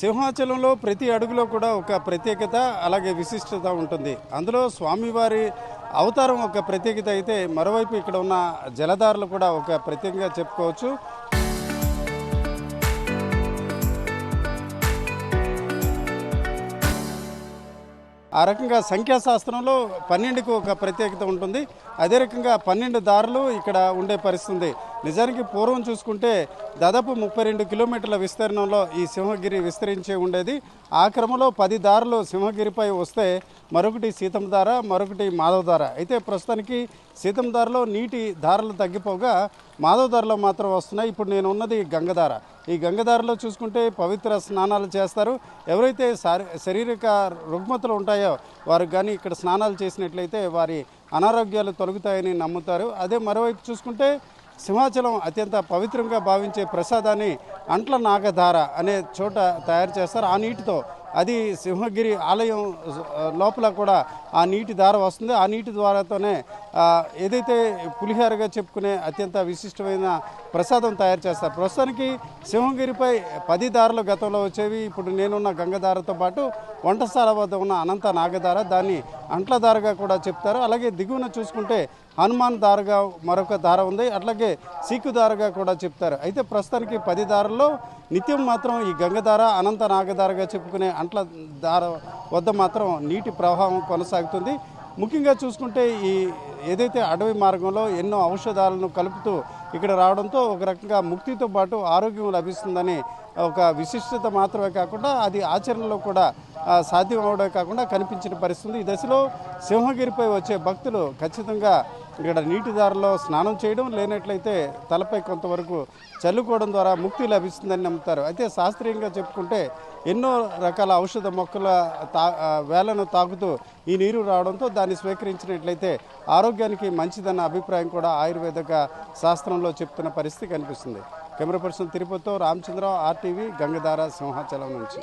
సింహాచలంలో ప్రతి అడుగులో కూడా ఒక ప్రత్యేకత అలాగే విశిష్టత ఉంటుంది. అందులో స్వామివారి అవతారం ఒక ప్రత్యేకత అయితే మరోవైపు ఇక్కడ ఉన్న జలధారలు కూడా ఒక ప్రత్యేకంగా చెప్పుకోవచ్చు. ఆ రకంగా సంఖ్యాశాస్త్రంలో 12కు ఒక ప్రత్యేకత ఉంటుంది. అదే రకంగా 12 దారులు ఇక్కడ ఉండే పరిస్థితి ఉంది. నిజానికి పూర్వం చూసుకుంటే దాదాపు 32 కిలోమీటర్ల విస్తీర్ణంలో ఈ సింహగిరి విస్తరించి ఉండేది. ఆ క్రమంలో 10 దారులు సింహగిరిపై వస్తే మరొకటి సీతమ్మ దార, మరొకటి మాధవ దార. అయితే ప్రస్తుతానికి సీతమ్మ దారలో నీటి ధారలు తగ్గిపోగా మాధవ దారలో మాత్రం వస్తున్నాయి. ఇప్పుడు నేను ఉన్నది గంగధార. ఈ గంగధారలో చూసుకుంటే పవిత్ర స్నానాలు చేస్తారు. ఎవరైతే శారీరక రుగ్మతలు ఉంటాయో వారు కానీ ఇక్కడ స్నానాలు చేసినట్లయితే వారి అనారోగ్యాలు తొలగుతాయని నమ్ముతారు. అదే మరోవైపు చూసుకుంటే సింహాచలం అత్యంత పవిత్రంగా భావించే ప్రసాదాన్ని అంట్ల నాగధార అనే చోట తయారు చేస్తారు. ఆ నీటితో అది సింహగిరి ఆలయం లోపల కూడా ఆ నీటి ధార వస్తుంది. ఆ నీటి ద్వారాతోనే ఏదైతే పులిహోరగా చెప్పుకునే అత్యంత విశిష్టమైన ప్రసాదం తయారు చేస్తారు. ప్రస్తుతానికి సింహగిరిపై 10 దారులు గతంలో వచ్చేవి. ఇప్పుడు నేనున్న గంగధారతో పాటు వంటశాల వద్ద ఉన్న అనంత నాగధార, దాన్ని అంట్ల దారగా కూడా చెప్తారు. అలాగే దిగువన చూసుకుంటే హనుమాన్ దారగా మరొక దార ఉంది. అట్లాగే సీకు దారగా కూడా చెప్తారు. అయితే ప్రస్తుతానికి 10 దారుల్లో నిత్యం మాత్రం ఈ గంగధార, అనంత నాగధారగా చెప్పుకునే అంట్ల దార వద్ద మాత్రం నీటి ప్రవాహం కొనసాగుతుంది. ముఖ్యంగా చూసుకుంటే ఈ ఏదైతే అడవి మార్గంలో ఎన్నో ఔషధాలను కలుపుతూ ఇక్కడ రావడంతో ఒక రకంగా ముక్తితో పాటు ఆరోగ్యం లభిస్తుందని ఒక విశిష్టత మాత్రమే కాకుండా అది ఆచరణలో కూడా సాధ్యం అవడమే కాకుండా కనిపించిన పరిస్థితి. ఈ దశలో సింహగిరిపై వచ్చే భక్తులు ఖచ్చితంగా ఇక్కడ నీటి దారిలో స్నానం చేయడం, లేనట్లయితే తలపై కొంతవరకు చల్లుకోవడం ద్వారా ముక్తి లభిస్తుందని నమ్ముతారు. అయితే శాస్త్రీయంగా చెప్పుకుంటే ఎన్నో రకాల ఔషధ మొక్కల వేలను తాకుతూ ఈ నీరు రావడంతో దాన్ని స్వీకరించినట్లయితే ఆరోగ్యానికి మంచిదన్న అభిప్రాయం కూడా ఆయుర్వేదిక శాస్త్రంలో చెప్తున్న పరిస్థితి కనిపిస్తుంది. కెమెరా పర్సన్ తిరుపతితో రామచంద్రరావు, RTV, గంగధార, సింహాచలం నుంచి.